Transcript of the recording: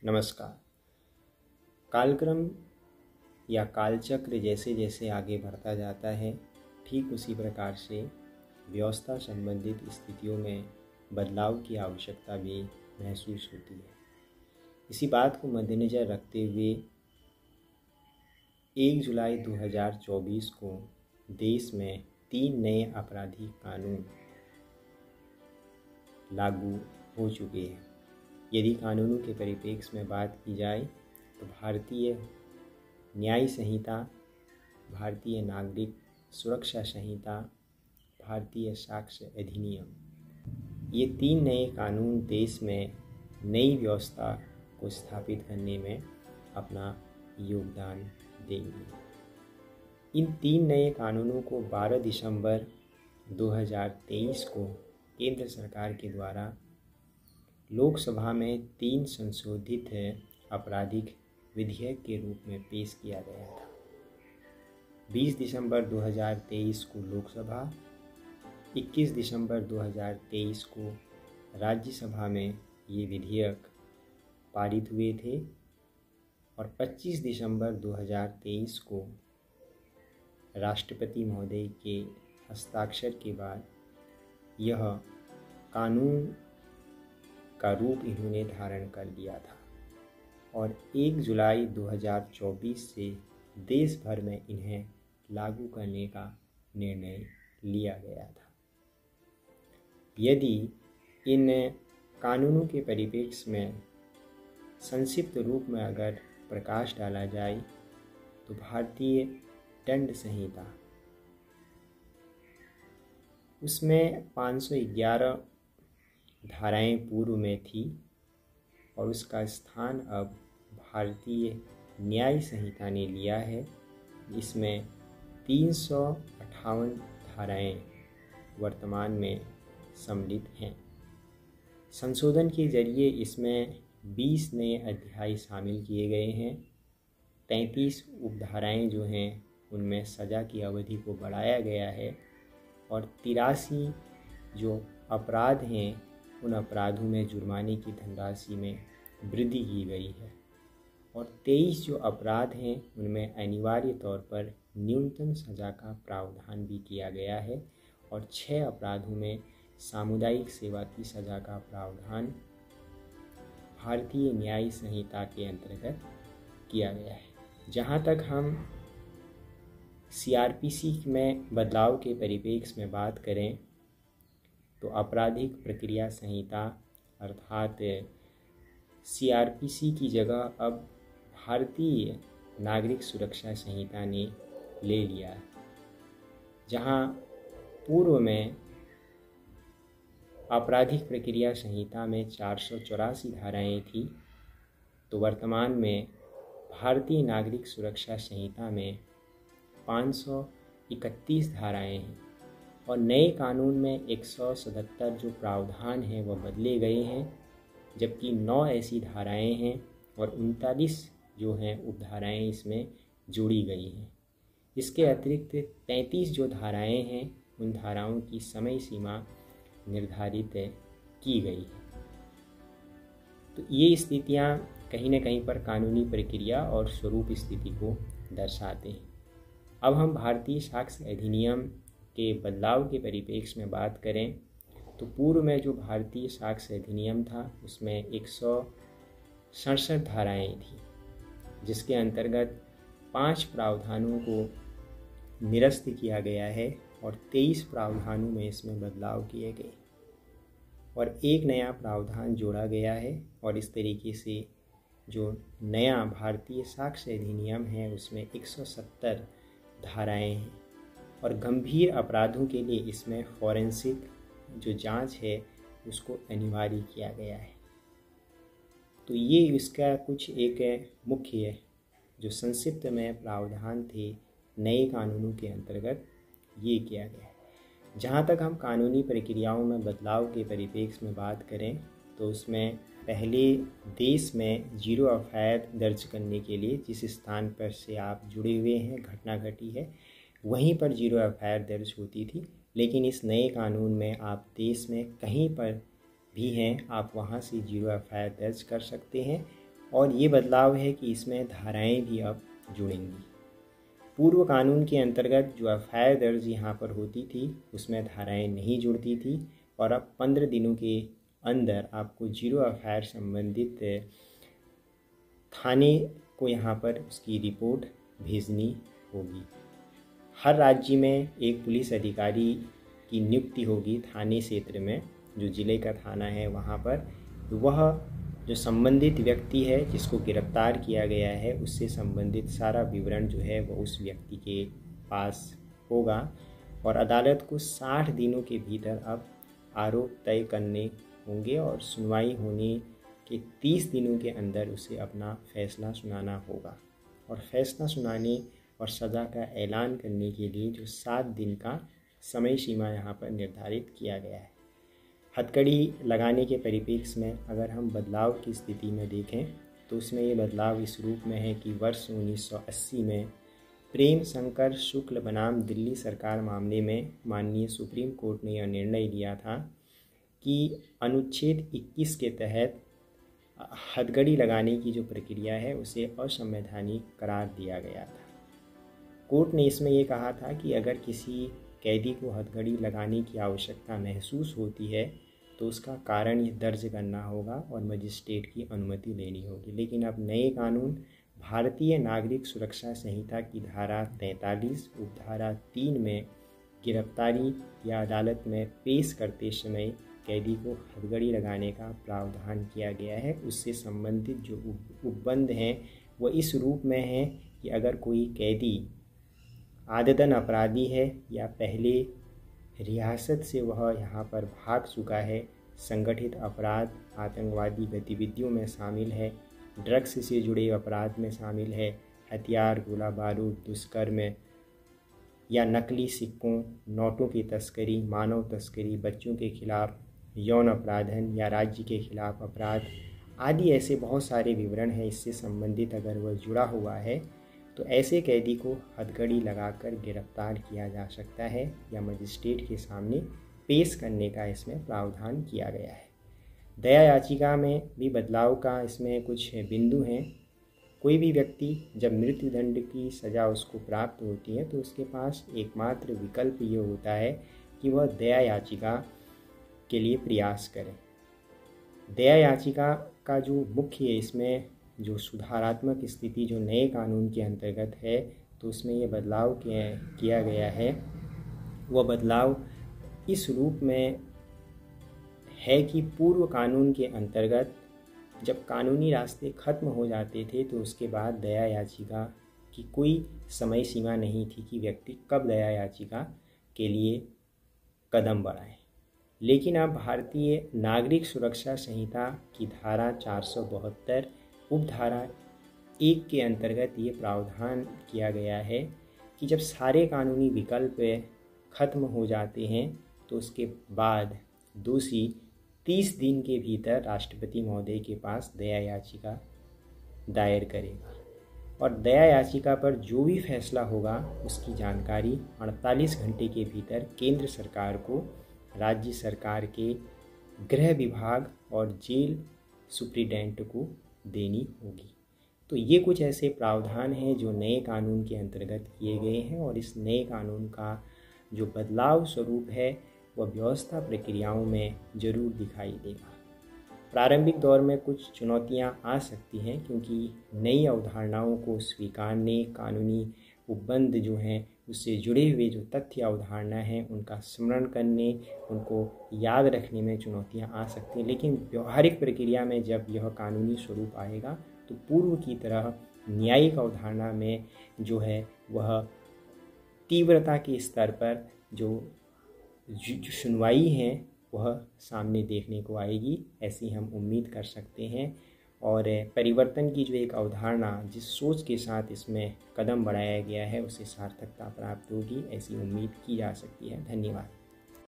नमस्कार। कालक्रम या कालचक्र जैसे जैसे आगे बढ़ता जाता है, ठीक उसी प्रकार से व्यवस्था संबंधित स्थितियों में बदलाव की आवश्यकता भी महसूस होती है। इसी बात को मद्देनज़र रखते हुए 1 जुलाई 2024 को देश में 3 नए आपराधिक कानून लागू हो चुके हैं। यदि कानूनों के परिप्रेक्ष्य में बात की जाए तो भारतीय न्याय संहिता, भारतीय नागरिक सुरक्षा संहिता, भारतीय साक्ष्य अधिनियम, ये 3 नए कानून देश में नई व्यवस्था को स्थापित करने में अपना योगदान देंगे। इन 3 नए कानूनों को 12 दिसंबर 2023 को केंद्र सरकार के द्वारा लोकसभा में 3 संशोधित आपराधिक विधेयक के रूप में पेश किया गया था। 20 दिसंबर 2023 को लोकसभा, 21 दिसंबर 2023 को राज्यसभा में ये विधेयक पारित हुए थे और 25 दिसंबर 2023 को राष्ट्रपति महोदय के हस्ताक्षर के बाद यह कानून का रूप इन्होंने धारण कर लिया था और 1 जुलाई 2024 से देश भर में इन्हें लागू करने का निर्णय लिया गया था। यदि इन कानूनों के परिप्रेक्ष्य में संक्षिप्त रूप में अगर प्रकाश डाला जाए तो भारतीय दंड संहिता, उसमें 511 धाराएं पूर्व में थी और उसका स्थान अब भारतीय न्याय संहिता ने लिया है। इसमें 358 धाराएं वर्तमान में सम्मिलित हैं। संशोधन के जरिए इसमें 20 नए अध्याय शामिल किए गए हैं। 33 उपधाराएं जो हैं उनमें सज़ा की अवधि को बढ़ाया गया है और 83 जो अपराध हैं उन अपराधों में जुर्माने की धनराशि में वृद्धि की गई है और 23 जो अपराध हैं उनमें अनिवार्य तौर पर न्यूनतम सज़ा का प्रावधान भी किया गया है और 6 अपराधों में सामुदायिक सेवा की सज़ा का प्रावधान भारतीय न्याय संहिता के अंतर्गत किया गया है। जहाँ तक हम CRPC में बदलाव के परिप्रेक्ष्य में बात करें तो आपराधिक प्रक्रिया संहिता अर्थात CRPC की जगह अब भारतीय नागरिक सुरक्षा संहिता ने ले लिया है। जहां पूर्व में आपराधिक प्रक्रिया संहिता में 484 धाराएं थी तो वर्तमान में भारतीय नागरिक सुरक्षा संहिता में 531 धाराएं हैं और नए कानून में 177 जो प्रावधान हैं वह बदले गए हैं, जबकि 9 ऐसी धाराएं हैं और 39 जो हैं उपधाराएं इसमें जोड़ी गई हैं। इसके अतिरिक्त 33 जो धाराएं हैं उन धाराओं की समय सीमा निर्धारित की गई है। तो ये स्थितियां कहीं न कहीं पर कानूनी प्रक्रिया और स्वरूप स्थिति को दर्शाते हैं। अब हम भारतीय साक्ष्य अधिनियम के बदलाव के परिप्रेक्ष्य में बात करें तो पूर्व में जो भारतीय साक्ष्य अधिनियम था उसमें 167 धाराएं थी, जिसके अंतर्गत 5 प्रावधानों को निरस्त किया गया है और 23 प्रावधानों में इसमें बदलाव किए गए और एक नया प्रावधान जोड़ा गया है और इस तरीके से जो नया भारतीय साक्ष्य अधिनियम है उसमें 170 धाराएं हैं और गंभीर अपराधों के लिए इसमें फॉरेंसिक जो जांच है उसको अनिवार्य किया गया है। तो ये इसका कुछ एक मुख्य जो संक्षिप्त में प्रावधान थे नए कानूनों के अंतर्गत ये किया गया है। जहाँ तक हम कानूनी प्रक्रियाओं में बदलाव के परिप्रेक्ष्य में बात करें तो उसमें पहले देश में जीरो एफआईआर दर्ज करने के लिए जिस स्थान पर से आप जुड़े हुए हैं, घटना घटी है, वहीं पर जीरो एफआईआर दर्ज होती थी। लेकिन इस नए कानून में आप देश में कहीं पर भी हैं, आप वहां से जीरो एफआईआर दर्ज कर सकते हैं और ये बदलाव है कि इसमें धाराएं भी अब जुड़ेंगी। पूर्व कानून के अंतर्गत जो एफआईआर दर्ज यहाँ पर होती थी उसमें धाराएं नहीं जुड़ती थी और अब 15 दिनों के अंदर आपको जीरो एफआईआर संबंधित थाने को यहाँ पर उसकी रिपोर्ट भेजनी होगी। हर राज्य में एक पुलिस अधिकारी की नियुक्ति होगी थाने क्षेत्र में, जो ज़िले का थाना है वहाँ पर। वह जो संबंधित व्यक्ति है जिसको गिरफ्तार किया गया है उससे संबंधित सारा विवरण जो है वो उस व्यक्ति के पास होगा और अदालत को 60 दिनों के भीतर अब आरोप तय करने होंगे और सुनवाई होने के 30 दिनों के अंदर उसे अपना फैसला सुनाना होगा। और फैसला सुनाने और सज़ा का ऐलान करने के लिए जो 7 दिन का समय सीमा यहाँ पर निर्धारित किया गया है। हथकड़ी लगाने के परिप्रेक्ष्य में अगर हम बदलाव की स्थिति में देखें तो उसमें ये बदलाव इस रूप में है कि वर्ष 1980 में प्रेम शंकर शुक्ल बनाम दिल्ली सरकार मामले में माननीय सुप्रीम कोर्ट ने यह निर्णय लिया था कि अनुच्छेद 21 के तहत हथकड़ी लगाने की जो प्रक्रिया है उसे असंवैधानिक करार दिया गया था। कोर्ट ने इसमें ये कहा था कि अगर किसी कैदी को हथकड़ी लगाने की आवश्यकता महसूस होती है तो उसका कारण ये दर्ज करना होगा और मजिस्ट्रेट की अनुमति लेनी होगी। लेकिन अब नए कानून भारतीय नागरिक सुरक्षा संहिता की धारा 43 उपधारा 3 में गिरफ्तारी या अदालत में पेश करते समय कैदी को हथकड़ी लगाने का प्रावधान किया गया है। उससे संबंधित जो उपबंध हैं वो इस रूप में है कि अगर कोई कैदी आदतन अपराधी है या पहले रियासत से वह यहाँ पर भाग चुका है, संगठित अपराध, आतंकवादी गतिविधियों में शामिल है, ड्रग्स से जुड़े अपराध में शामिल है, हथियार, गोला बारूद, दुष्कर्म या नकली सिक्कों, नोटों की तस्करी, मानव तस्करी, बच्चों के खिलाफ यौन अपराधन या राज्य के खिलाफ अपराध आदि ऐसे बहुत सारे विवरण हैं। इससे संबंधित अगर वह जुड़ा हुआ है तो ऐसे कैदी को हथकड़ी लगाकर गिरफ्तार किया जा सकता है या मजिस्ट्रेट के सामने पेश करने का इसमें प्रावधान किया गया है। दया याचिका में भी बदलाव का इसमें कुछ बिंदु हैं। कोई भी व्यक्ति जब मृत्युदंड की सज़ा उसको प्राप्त होती है तो उसके पास एकमात्र विकल्प ये होता है कि वह दया याचिका के लिए प्रयास करें। दया याचिका का जो मुख्य इसमें जो सुधारात्मक स्थिति जो नए कानून के अंतर्गत है तो उसमें ये बदलाव किया गया है। वह बदलाव इस रूप में है कि पूर्व कानून के अंतर्गत जब कानूनी रास्ते खत्म हो जाते थे तो उसके बाद दया याचिका की कोई समय सीमा नहीं थी कि व्यक्ति कब दया याचिका के लिए कदम बढ़ाए। लेकिन अब भारतीय नागरिक सुरक्षा संहिता की धारा 472 उपधारा 1 के अंतर्गत ये प्रावधान किया गया है कि जब सारे कानूनी विकल्प खत्म हो जाते हैं तो उसके बाद दोषी 30 दिन के भीतर राष्ट्रपति महोदय के पास दया याचिका दायर करेगा और दया याचिका पर जो भी फैसला होगा उसकी जानकारी 48 घंटे के भीतर केंद्र सरकार को, राज्य सरकार के गृह विभाग और जेल सुप्रीडेंट को देनी होगी। तो ये कुछ ऐसे प्रावधान हैं जो नए कानून के अंतर्गत किए गए हैं और इस नए कानून का जो बदलाव स्वरूप है वह व्यवस्था प्रक्रियाओं में ज़रूर दिखाई देगा। प्रारंभिक दौर में कुछ चुनौतियां आ सकती हैं क्योंकि नई अवधारणाओं को स्वीकारने, कानूनी उपबंध जो हैं उससे जुड़े हुए जो तथ्य अवधारणा हैं उनका स्मरण करने, उनको याद रखने में चुनौतियां आ सकती हैं। लेकिन व्यवहारिक प्रक्रिया में जब यह कानूनी स्वरूप आएगा तो पूर्व की तरह न्यायिक अवधारणा में जो है वह तीव्रता के स्तर पर जो सुनवाई है वह सामने देखने को आएगी, ऐसी हम उम्मीद कर सकते हैं। और परिवर्तन की जो एक अवधारणा जिस सोच के साथ इसमें कदम बढ़ाया गया है उसे सार्थकता प्राप्त होगी, ऐसी उम्मीद की जा सकती है। धन्यवाद।